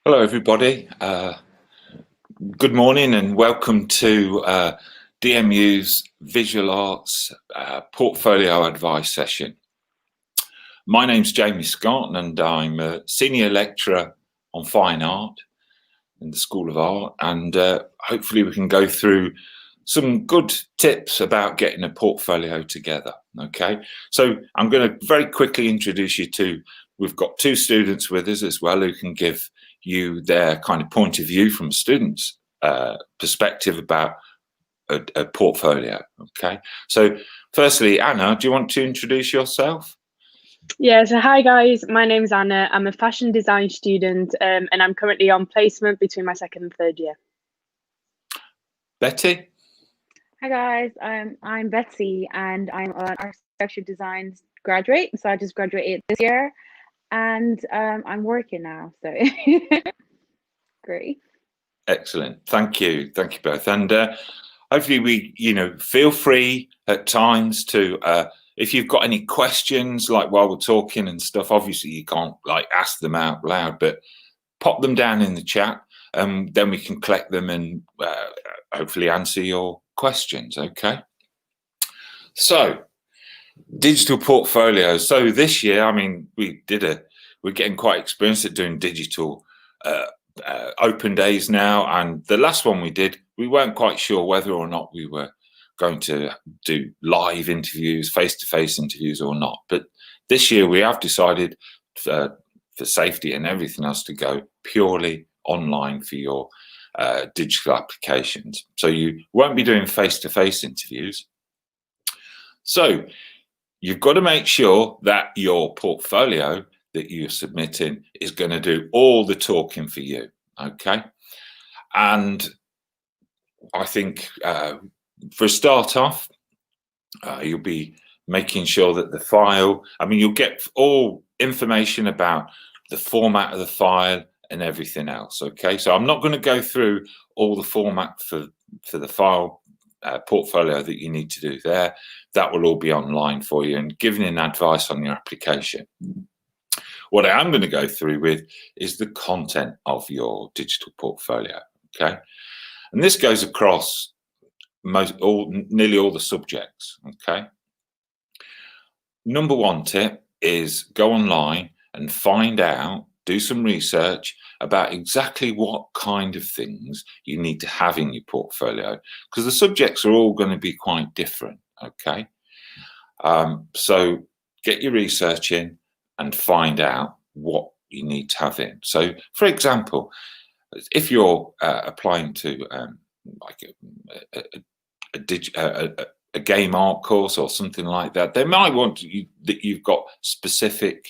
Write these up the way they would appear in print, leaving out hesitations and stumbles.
Hello, everybody. Good morning and welcome to DMU's Visual Arts Portfolio Advice session. My name's Jamie Scott and I'm a Senior Lecturer on Fine Art in the School of Art, and hopefully we can go through some good tips about getting a portfolio together. Okay, so I'm going to very quickly introduce you to, we've got two students with us as well who can give you their kind of point of view from a student's perspective about a portfolio. Okay, so firstly, Anna, do you want to introduce yourself? Yeah, so hi guys, my name's Anna. I'm a fashion design student and I'm currently on placement between my second and third year. Betty? Hi guys, I'm Betsy and I'm an architecture design graduate. So I just graduated this year and I'm working now, so great. Excellent. Thank you both. And hopefully we, feel free at times to, if you've got any questions, like while we're talking and stuff, obviously you can't like ask them out loud, but pop them down in the chat and then we can collect them and hopefully answer your questions. Okay. So digital portfolios. So this year, I mean, we're getting quite experienced at doing digital open days now, and the last one we did, we weren't quite sure whether or not we were going to do live interviews, face-to-face interviews or not, but this year we have decided for safety and everything else to go purely online for your digital applications. So you won't be doing face-to-face interviews. So you've got to make sure that your portfolio that you're submitting is going to do all the talking for you. Okay. And I think for a start off, you'll be making sure that the file, I mean, you'll get all information about the format of the file and everything else. Okay. So I'm not going to go through all the format for the file portfolio that you need to do there. That will all be online for you and giving an advice on your application. What I am going to go through with is the content of your digital portfolio. Okay. And this goes across nearly all the subjects. Okay. Number one tip is go online and find out, do some research about exactly what kind of things you need to have in your portfolio, because the subjects are all going to be quite different. Okay. So get your research in and find out what you need to have in. So, for example, if you're applying to like a game art course or something like that, they might want that you've got specific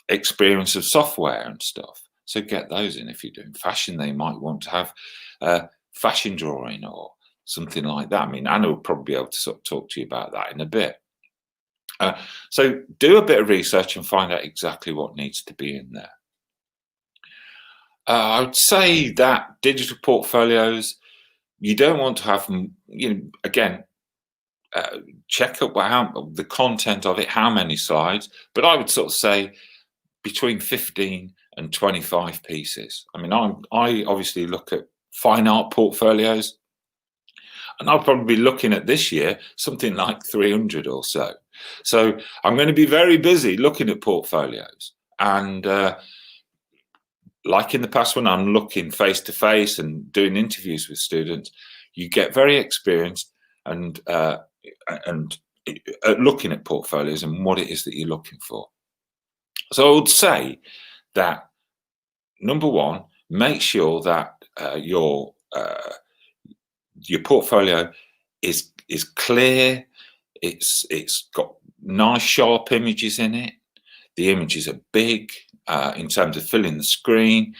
experience of software and stuff. So get those in. If you're doing fashion, they might want to have fashion drawing or something like that. I mean, Anna will probably be able to sort of talk to you about that in a bit. So do a bit of research and find out exactly what needs to be in there. I would say that digital portfolios, you don't want to have, again, check out the content of it, how many slides, but I would sort of say between 15 and 25 pieces. I mean, I obviously look at fine art portfolios, and I'll probably be looking at this year something like 300 or so. So I'm going to be very busy looking at portfolios. And like in the past, when I'm looking face to face and doing interviews with students, you get very experienced and looking at portfolios and what it is that you're looking for. So I would say that number one, make sure that your portfolio is clear. It's got nice sharp images in it. The images are big in terms of filling the screen,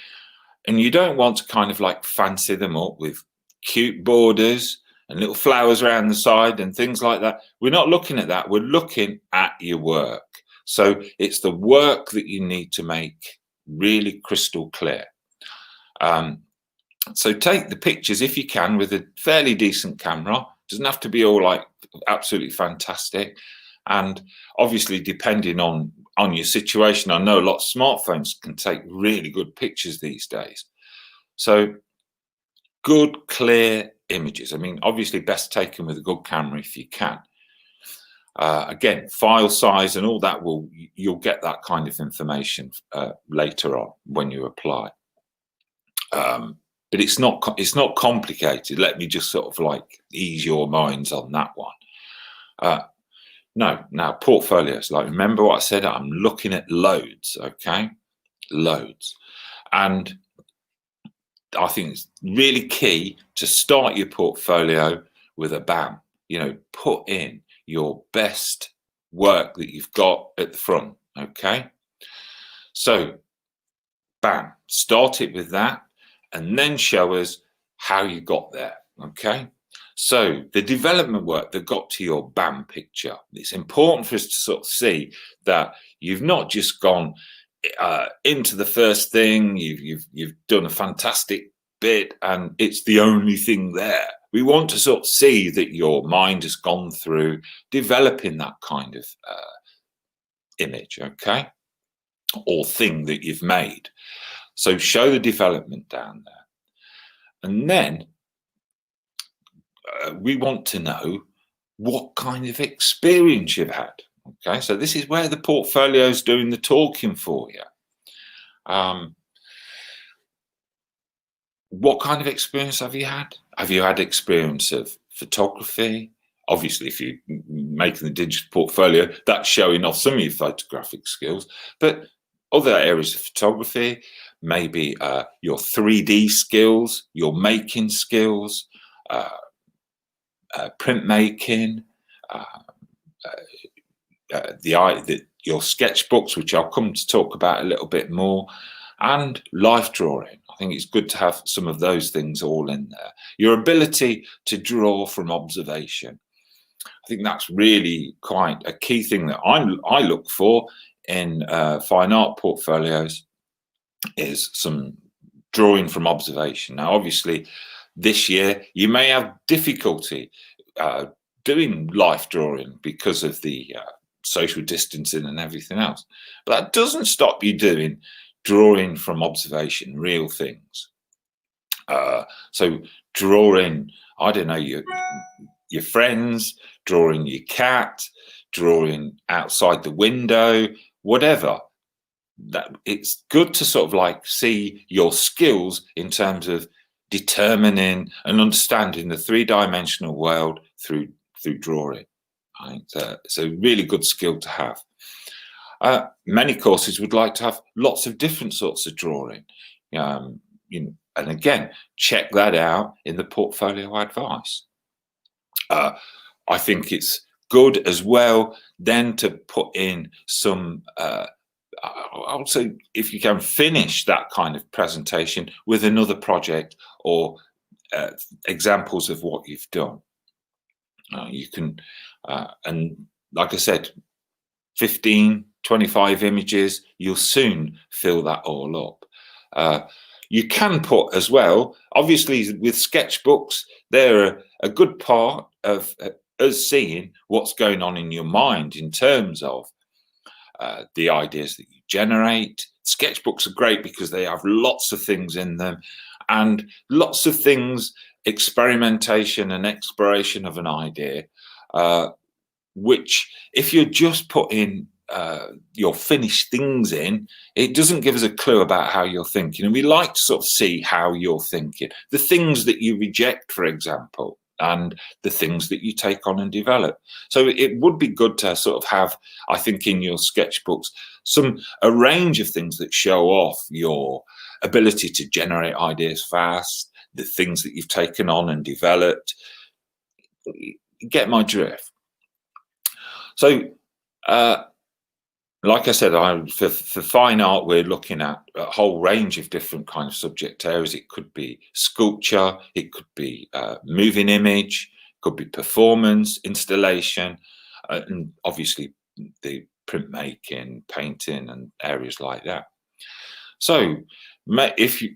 and you don't want to kind of like fancy them up with cute borders and little flowers around the side and things like that. We're not looking at that. We're looking at your work. So it's the work that you need to make really crystal clear. So take the pictures if you can with a fairly decent camera. It doesn't have to be all like absolutely fantastic. And obviously, depending on your situation, I know a lot of smartphones can take really good pictures these days. So good, clear images. I mean, obviously best taken with a good camera if you can. Again, file size and all that, you'll get that kind of information later on when you apply. But it's not complicated. Let me just sort of like ease your minds on that one. No, now portfolios, like remember what I said, I'm looking at loads, okay? Loads. And I think it's really key to start your portfolio with a BAM. You know, put in your best work that you've got at the front, okay? So, BAM, start it with that and then show us how you got there, okay? So the development work that got to your BAM picture, it's important for us to sort of see that you've not just gone into the first thing, you've done a fantastic bit and it's the only thing there. We want to sort of see that your mind has gone through developing that kind of image, okay, or thing that you've made. So show the development down there. And then we want to know what kind of experience you've had. Okay, so this is where the portfolio is doing the talking for you. What kind of experience have you had? Have you had experience of photography? Obviously, if you're making the digital portfolio, that's showing off some of your photographic skills, but other areas of photography, maybe your 3D skills, your making skills, printmaking, your sketchbooks, which I'll come to talk about a little bit more, and life drawing. I think it's good to have some of those things all in there. Your ability to draw from observation. I think that's really quite a key thing that I look for in fine art portfolios, is some drawing from observation. Now, obviously, this year you may have difficulty doing life drawing because of the social distancing and everything else, but that doesn't stop you doing drawing from observation, real things. So drawing, I don't know, your friends, drawing your cat, drawing outside the window, whatever. That it's good to sort of like see your skills in terms of determining and understanding the three-dimensional world through drawing. Right? It's a really good skill to have. Many courses would like to have lots of different sorts of drawing. And again, check that out in the portfolio advice. I think it's good as well then to put in some, also if you can finish that kind of presentation with another project or examples of what you've done. You can, and like I said, 15, 25 images, you'll soon fill that all up. You can put as well, obviously with sketchbooks, they're a good part of us seeing what's going on in your mind in terms of the ideas that you generate. Sketchbooks are great because they have lots of things in them and lots of things, experimentation and exploration of an idea, which if you're just putting your finished things in, it doesn't give us a clue about how you're thinking. And we like to sort of see how you're thinking, the things that you reject, for example, and the things that you take on and develop. So it would be good to sort of have, I think, in your sketchbooks, a range of things that show off your ability to generate ideas fast, the things that you've taken on and developed. Get my drift. So, like I said, for fine art, we're looking at a whole range of different kind of subject areas. It could be sculpture, it could be moving image, it could be performance, installation, and obviously the printmaking, painting, and areas like that. So if you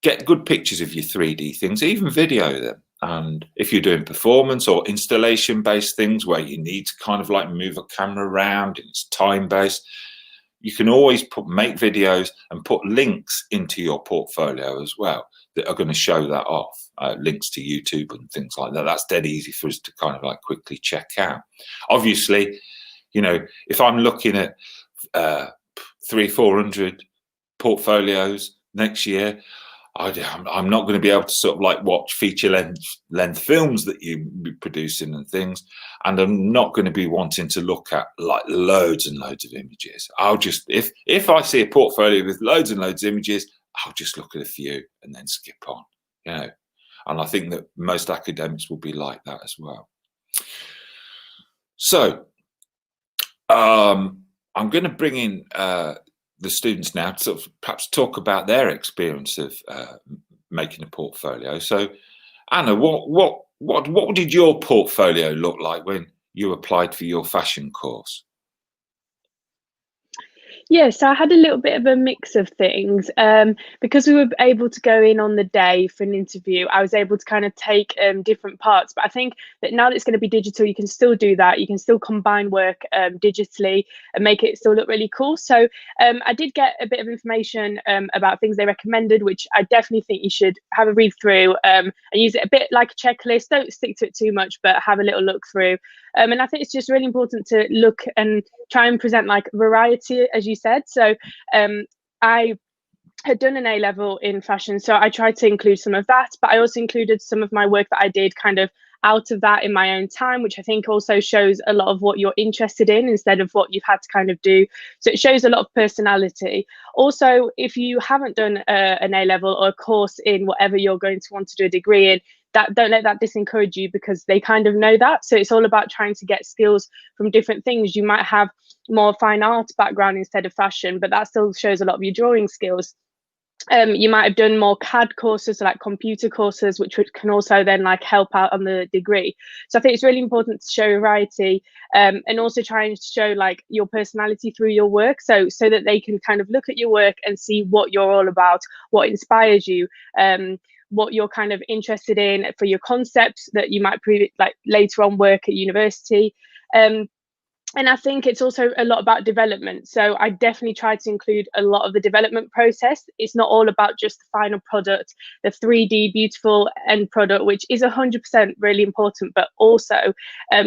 get good pictures of your 3D things, even video them. And if you're doing performance or installation based things where you need to kind of like move a camera around and it's time based, you can always make videos and put links into your portfolio as well that are going to show that off, links to YouTube and things like that. That's dead easy for us to kind of like quickly check out. Obviously, you know, if I'm looking at 300-400 portfolios next year, I'm not going to be able to sort of like watch feature length films that you be producing and things, and I'm not going to be wanting to look at like loads and loads of images. I'll just, if I see a portfolio with loads and loads of images, I'll just look at a few and then skip on, you know. And I think that most academics will be like that as well. So I'm going to bring in the students now to sort of perhaps talk about their experience of making a portfolio. So, Anna, what did your portfolio look like when you applied for your fashion course? Yeah, so I had a little bit of a mix of things. Because we were able to go in on the day for an interview, I was able to kind of take different parts. But I think that now that it's going to be digital, you can still do that. You can still combine work digitally and make it still look really cool. So I did get a bit of information about things they recommended, which I definitely think you should have a read through and use it a bit like a checklist. Don't stick to it too much, but have a little look through. And I think it's just really important to look and try and present like variety, as you said. So I had done an A-level in fashion, so I tried to include some of that, but I also included some of my work that I did kind of out of that in my own time, which I think also shows a lot of what you're interested in instead of what you've had to kind of do. So it shows a lot of personality. Also, if you haven't done an A-level or a course in whatever you're going to want to do a degree in, don't let that disencourage you, because they kind of know that. So it's all about trying to get skills from different things. You might have more fine art background instead of fashion, but that still shows a lot of your drawing skills. You might have done more CAD courses, like computer courses, which can also then like help out on the degree. So I think it's really important to show variety and also try and show like your personality through your work, so that they can kind of look at your work and see what you're all about, what inspires you, what you're kind of interested in for your concepts that you might like later on work at university. And I think it's also a lot about development. So I definitely try to include a lot of the development process. It's not all about just the final product, the 3D beautiful end product, which is 100% really important, but also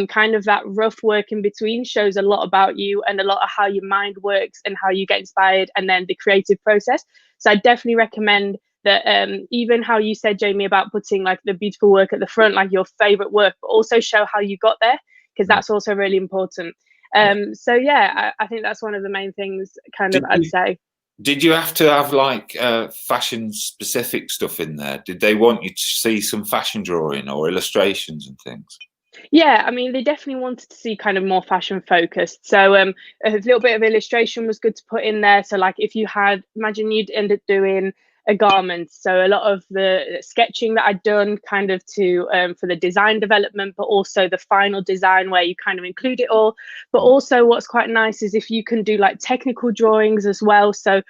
kind of that rough work in between shows a lot about you and a lot of how your mind works and how you get inspired, and then the creative process. So I definitely recommend that even how you said, Jamie, about putting like the beautiful work at the front, like your favorite work, but also show how you got there, because that's also really important. So yeah, I think that's one of the main things kind of I'd say. Did you have to have like fashion specific stuff in there? Did they want you to see some fashion drawing or illustrations and things? Yeah, I mean, they definitely wanted to see kind of more fashion focused. So a little bit of illustration was good to put in there. So like if you had, imagine you'd end up doing a garment. So a lot of the sketching that I'd done kind of to for the design development, but also the final design where you kind of include it all. But also what's quite nice is if you can do like technical drawings as well. So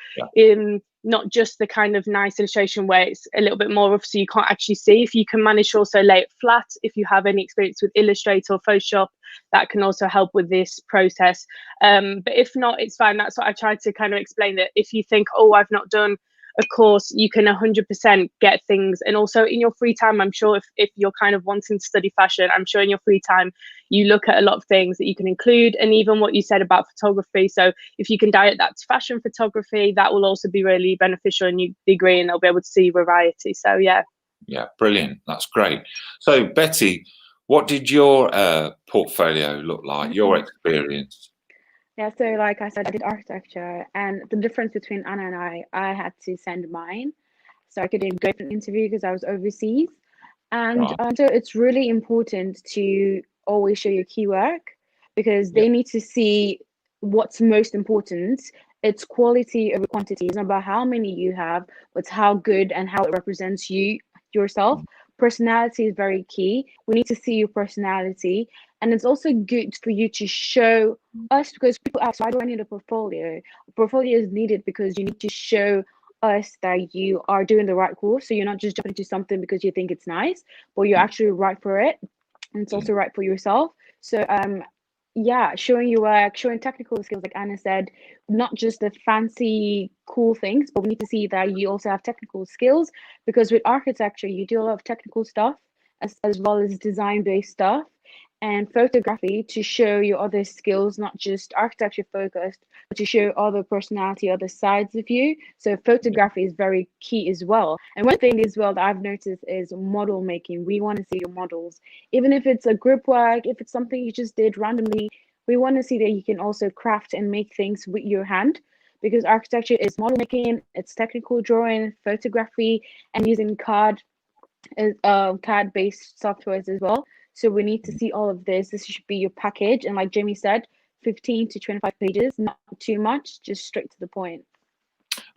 not just the kind of nice illustration where it's a little bit more rough so you can't actually see. If you can manage to also lay it flat, if you have any experience with Illustrator or Photoshop, that can also help with this process. But if not, it's fine. That's what I tried to kind of explain, that if you think, oh, I've not done a course, you can 100% get things. And also in your free time, I'm sure if you're kind of wanting to study fashion, I'm sure in your free time you look at a lot of things that you can include, and even what you said about photography. So if you can direct that to fashion photography, that will also be really beneficial in your degree, and they'll be able to see variety. So yeah, brilliant, that's great. So Betty, what did your portfolio look like, your experience? Yeah, so like I said, I did architecture, and the difference between Anna and I had to send mine, so I couldn't go for an interview because I was overseas. And so it's really important to always show your key work, because they need to see what's most important. It's quality over quantity. It's not about how many you have, but how good and how it represents yourself. Personality is very key. We need to see your personality. And it's also good for you to show us, because people ask, why do I need a portfolio? A portfolio is needed because you need to show us that you are doing the right course. So you're not just jumping into something because you think it's nice, but you're actually right for it. And it's also right for yourself. So yeah, showing your work, showing technical skills, like Anna said, not just the fancy cool things, but we need to see that you also have technical skills, because with architecture you do a lot of technical stuff as well as design based stuff, and photography to show your other skills, not just architecture focused, but to show other personality, other sides of you. So photography is very key as well. And one thing as well that I've noticed is model making. We want to see your models, even if it's a group work, if it's something you just did randomly, we want to see that you can also craft and make things with your hand, because architecture is model making, it's technical drawing, photography, and using CAD CAD-based softwares as well. So we need to see all of this. This should be your package. And like Jamie said, 15 to 25 pages, not too much, just straight to the point.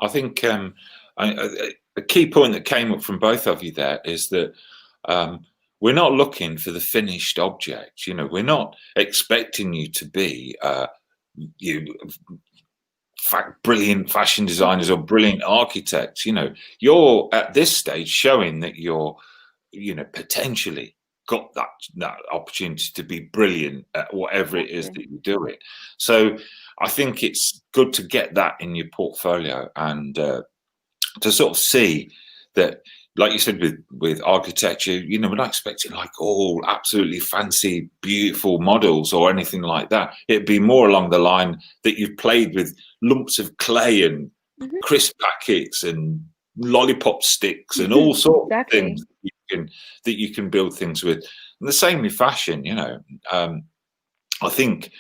I think a key point that came up from both of you there is that we're not looking for the finished object. You know, we're not expecting you to be brilliant fashion designers or brilliant architects. You know, you're at this stage showing that you're, you know, potentially got that opportunity to be brilliant at whatever it is that you're doing. So I think it's good to get that in your portfolio, and to sort of see that, like you said, with architecture, you know, we're not expecting like all absolutely fancy, beautiful models or anything like that. It'd be more along the line that you've played with lumps of clay and crisp packets and lollipop sticks and all sorts of things that you can build things with. And the same with fashion, you know. I think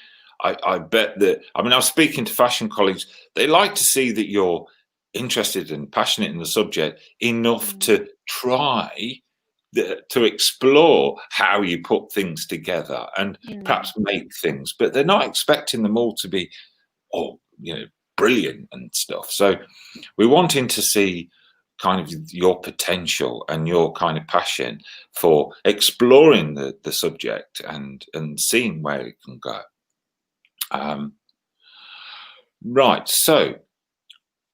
I bet that, I mean, I was speaking to fashion colleagues, they like to see that you're interested and passionate in the subject enough to try to explore how you put things together and perhaps make things, but they're not expecting them all to be, oh, you know, brilliant and stuff. So we're wanting to see kind of your potential and your kind of passion for exploring the subject and seeing where it can go. Right, so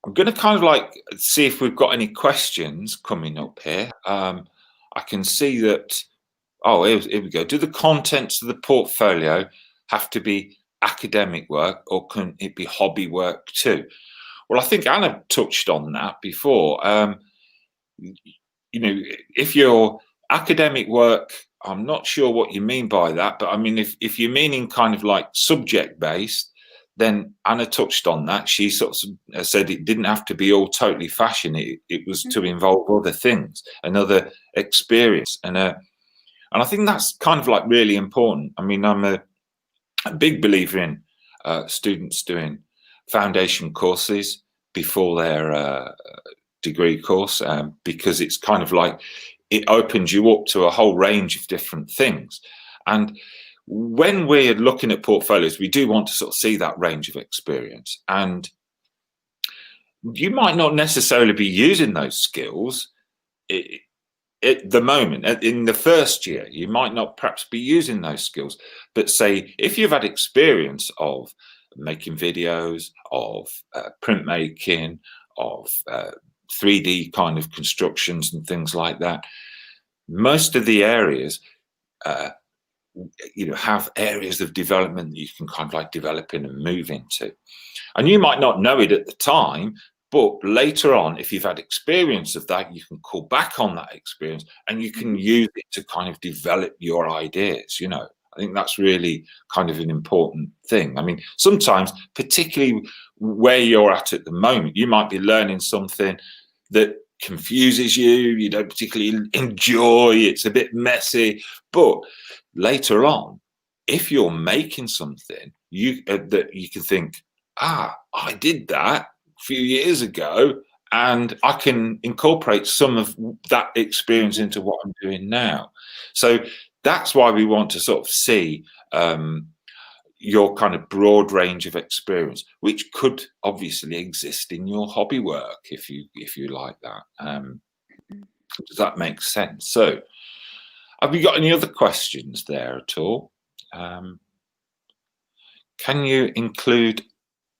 I'm going to kind of like see if we've got any questions coming up here. I can see that, oh, here we go. Do the contents of the portfolio have to be academic work, or can it be hobby work too? Well, I think Anna touched on that before. You know, if you're academic work, I'm not sure what you mean by that, but I mean, if you're meaning kind of like subject based, then Anna touched on that. She sort of said it didn't have to be all totally fashion. It was to involve other things, another experience. And I think that's kind of like really important. I mean, I'm a big believer in students doing foundation courses before their degree course, because it's kind of like it opens you up to a whole range of different things. And when we're looking at portfolios, we do want to sort of see that range of experience. And you might not necessarily be using those skills at the moment. In the first year, you might not perhaps be using those skills. But say, if you've had experience of making videos, of printmaking, of 3D kind of constructions and things like that, most of the areas you know, have areas of development that you can kind of like develop in and move into. And you might not know it at the time, but later on, if you've had experience of that, you can call back on that experience and you can use it to kind of develop your ideas. You know, I think that's really kind of an important thing. I mean, sometimes, particularly where you're at the moment, you might be learning something that confuses you don't particularly enjoy, it's a bit messy, but later on, if you're making something that you can think, I did that a few years ago and I can incorporate some of that experience into what I'm doing now. So that's why we want to sort of see your kind of broad range of experience, which could obviously exist in your hobby work if you like that. Does that make sense? So have you got any other questions there at all? Can you include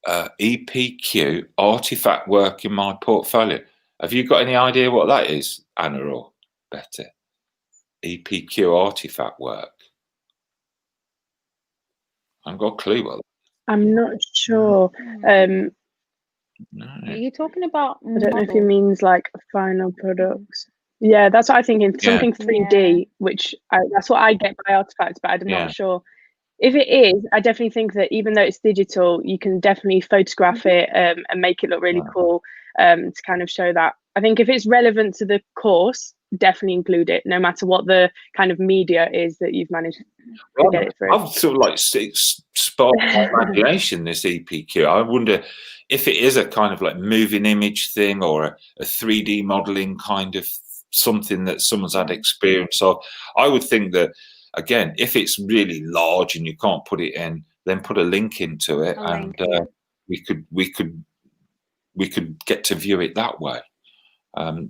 EPQ artifact work in my portfolio. Have you got any idea what that is, Anna or Betty? EPQ artifact work. I haven't got a clue what that I'm not sure. Are no. you talking about I don't know if he models? means like final products. Yeah, that's what I think. In Yeah. something 3D, which that's what I get by artifacts, but I'm Yeah. not sure. If it is, I definitely think that even though it's digital, you can definitely photograph it and make it look really cool to kind of show that. I think if it's relevant to the course, definitely include it, no matter what the kind of media is that you've managed to get it through. I've sort of like sparked my imagination, this EPQ. I wonder if it is a kind of like moving image thing or a 3D modeling kind of something that someone's had experience of. I would think that, again, if it's really large and you can't put it in, then put a link into it, and we could get to view it that way.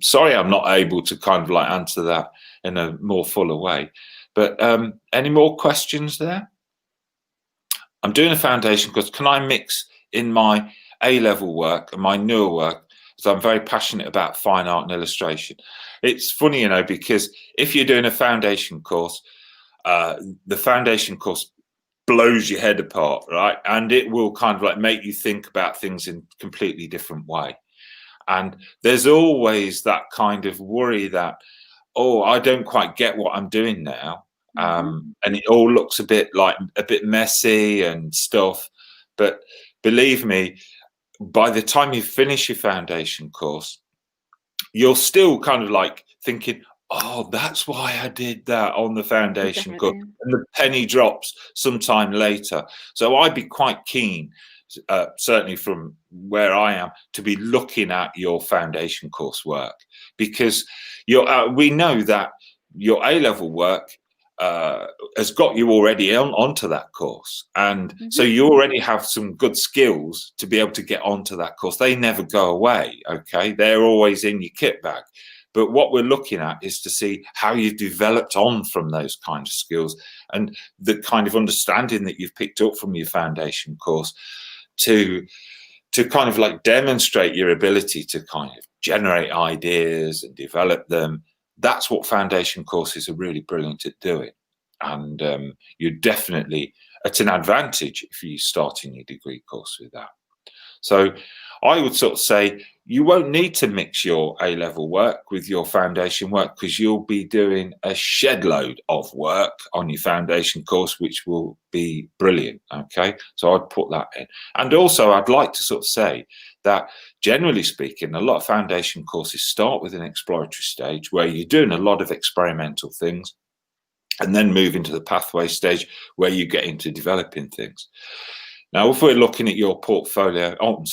Sorry, I'm not able to kind of like answer that in a more fuller way. But any more questions there? I'm doing a foundation course. Can I mix in my A-level work and my newer work? So I'm very passionate about fine art and illustration. It's funny, you know, because if you're doing a foundation course, the foundation course blows your head apart, right? And it will kind of like make you think about things in a completely different way. And there's always that kind of worry that, oh, I don't quite get what I'm doing now. And it all looks a bit messy and stuff. But believe me, by the time you finish your foundation course, you're still kind of like thinking, oh, that's why I did that on the foundation course. And the penny drops sometime later. So I'd be quite keen, certainly from where I am, to be looking at your foundation course work, because we know that your A-level work has got you already onto that course, and so you already have some good skills to be able to get onto that course. They never go away, okay? They're always in your kit bag. But what we're looking at is to see how you've developed on from those kind of skills and the kind of understanding that you've picked up from your foundation course to kind of like demonstrate your ability to kind of generate ideas and develop them. That's what foundation courses are really brilliant at doing. And you're definitely at an advantage if you start in your degree course with that. So I would sort of say you won't need to mix your A-level work with your foundation work, because you'll be doing a shed load of work on your foundation course, which will be brilliant. Okay, so I'd put that in. And also I'd like to sort of say that generally speaking, a lot of foundation courses start with an exploratory stage where you're doing a lot of experimental things, and then move into the pathway stage where you get into developing things. Now, if we're looking at your portfolio, and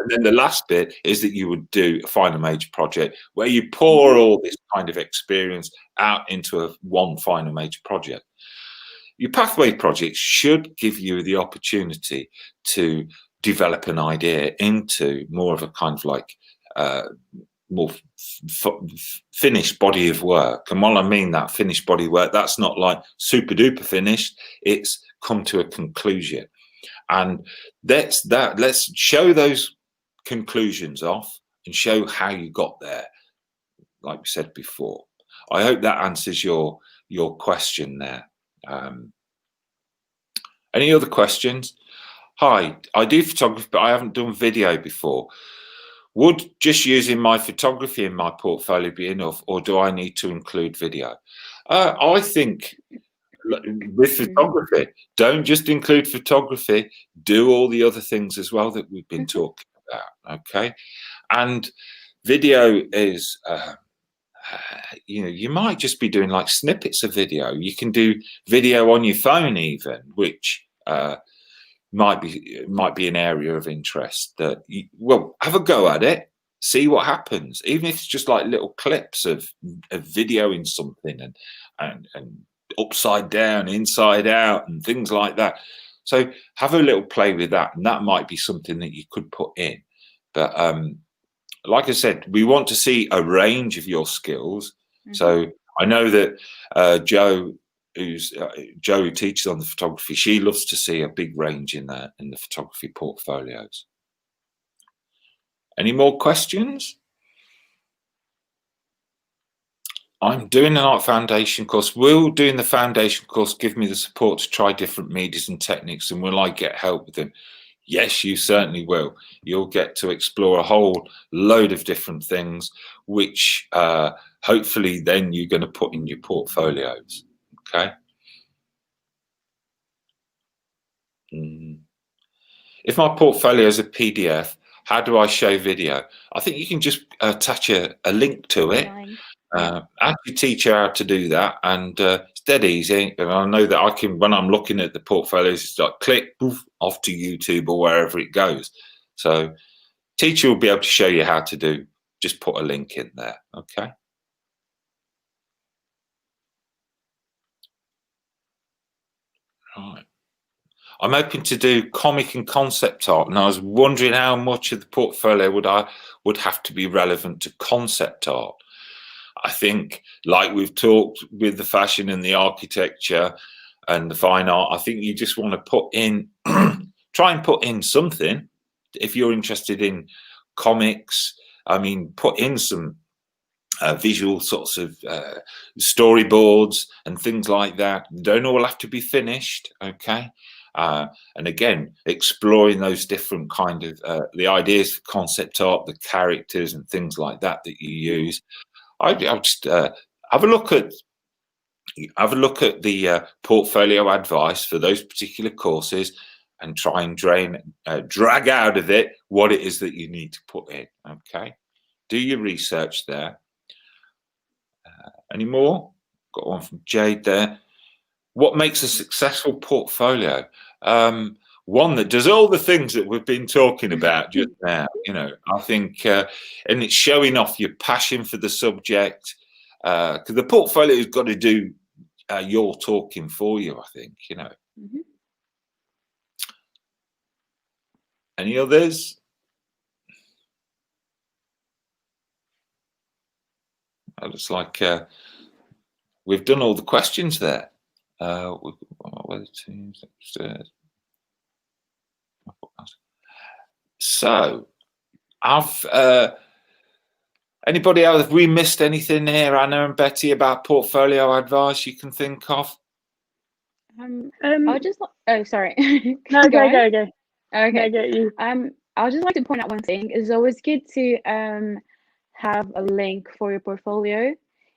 then the last bit is that you would do a final major project where you pour all this kind of experience out into one final major project. Your pathway project should give you the opportunity to develop an idea into more of a kind of like more finished body of work. And while I mean that finished body of work, that's not like super duper finished. It's come to a conclusion. And let's show those conclusions off and show how you got there, like we said before. I hope that answers your question there. Any other questions? Hi, I do photography, but I haven't done video before. Would just using my photography in my portfolio be enough, or do I need to include video? I think with photography, don't just include photography, do all the other things as well that we've been talking about, okay? And video is, you might just be doing like snippets of video. You can do video on your phone even, which might be an area of interest that have a go at it, see what happens, even if it's just like little clips of video in something and upside down, inside out, and things like that. So have a little play with that, and that might be something that you could put in. But like I said, we want to see a range of your skills. So I know that Joe who's Jo, who teaches on the photography, she loves to see a big range in the photography portfolios. Any more questions? I'm doing an art foundation course. Will doing the foundation course give me the support to try different medias and techniques, and will I get help with them? Yes, you certainly will. You'll get to explore a whole load of different things, which hopefully then you're going to put in your portfolios. Okay. If my portfolio is a PDF, how do I show video? I think you can just attach a link to it. Ask your teacher how to do that, and it's dead easy. And I know that I can, when I'm looking at the portfolios, it's like click, poof, off to YouTube or wherever it goes. So teacher will be able to show you how to do, just put a link in there. Okay. Right. I'm hoping to do comic and concept art, and I was wondering how much of the portfolio would have to be relevant to concept art. I think, like we've talked with the fashion and the architecture and the fine art, I think you just want to put in, try and put in something. If you're interested in comics, I mean, put in some visual sorts of storyboards and things like that. They don't all have to be finished, okay? And again, exploring those different kind of the ideas for concept art, the characters and things like that you use. I'll just have a look at the portfolio advice for those particular courses and try and drag out of it what it is that you need to put in. Okay, do your research there. Any more? Got one from Jade there. What makes a successful portfolio? One that does all the things that we've been talking about just now, you know, I think, and it's showing off your passion for the subject, because the portfolio has got to do your talking for you, I think, you know. Mm-hmm. Any others? It looks like we've done all the questions there. So, anybody else? Have we missed anything here, Anna and Betty, about portfolio advice you can think of? I'll just. Oh, sorry. No, go. Okay. I get you. I'll just like to point out one thing. It's always good to have a link for your portfolio,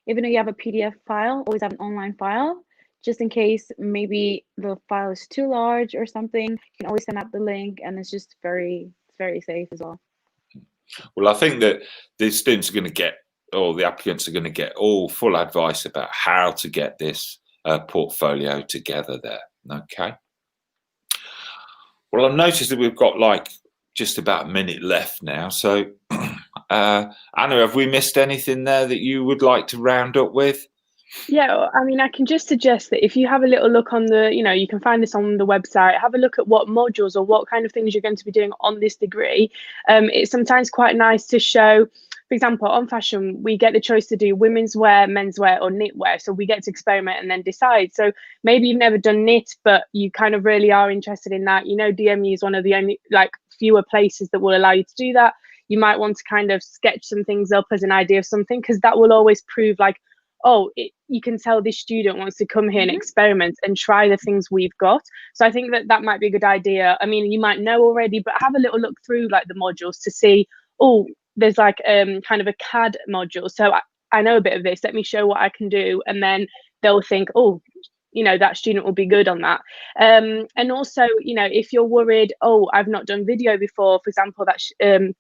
even though you have a PDF file. Always have an online file, just in case maybe the file is too large or something. You can always send out the link, and it's just very safe as well. Well, I think that the students are going to get, or the applicants are going to get all full advice about how to get this portfolio together there. Okay. Well, I've noticed that we've got like just about a minute left now. So, Anna, have we missed anything there that you would like to round up with? Yeah, I mean, I can just suggest that if you have a little look on the, you know, you can find this on the website, have a look at what modules or what kind of things you're going to be doing on this degree. It's sometimes quite nice to show, for example, on fashion, we get the choice to do women's wear, menswear or knitwear. So we get to experiment and then decide. So maybe you've never done knit, but you kind of really are interested in that. You know, DMU is one of the only fewer places that will allow you to do that. You might want to kind of sketch some things up as an idea of something, because that will always prove like, oh, you can tell this student wants to come here and experiment and try the things we've got. So I think that might be a good idea. I mean, you might know already, but have a little look through like the modules to see, oh, there's like kind of a CAD module. So I know a bit of this, let me show what I can do. And then they'll think, oh, you know, that student will be good on that. And also, you know, if you're worried, oh, I've not done video before, for example, that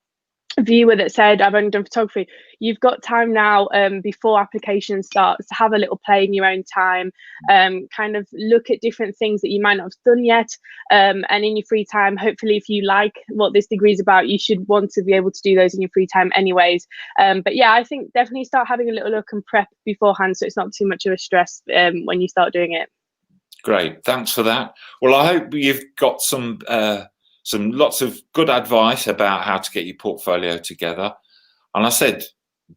viewer that said I've only done photography, you've got time now before application starts to have a little play in your own time, kind of look at different things that you might not have done yet, and in your free time, hopefully if you like what this degree is about, you should want to be able to do those in your free time anyways. But yeah, I think definitely start having a little look and prep beforehand so it's not too much of a stress when you start doing it. Great, thanks for that. Well, I hope you've got some lots of good advice about how to get your portfolio together. And I said,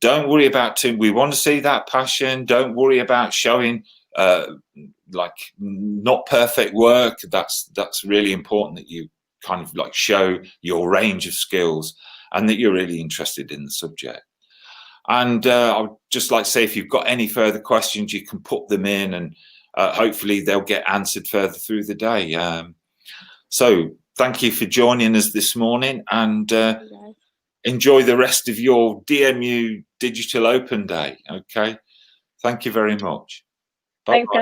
don't worry about we want to see that passion. Don't worry about showing like not perfect work. That's really important, that you kind of like show your range of skills and that you're really interested in the subject. And I would just like to say, if you've got any further questions, you can put them in, and hopefully they'll get answered further through the day. So thank you for joining us this morning, and enjoy the rest of your DMU Digital Open Day. Okay, thank you very much. Bye. Thanks, guys.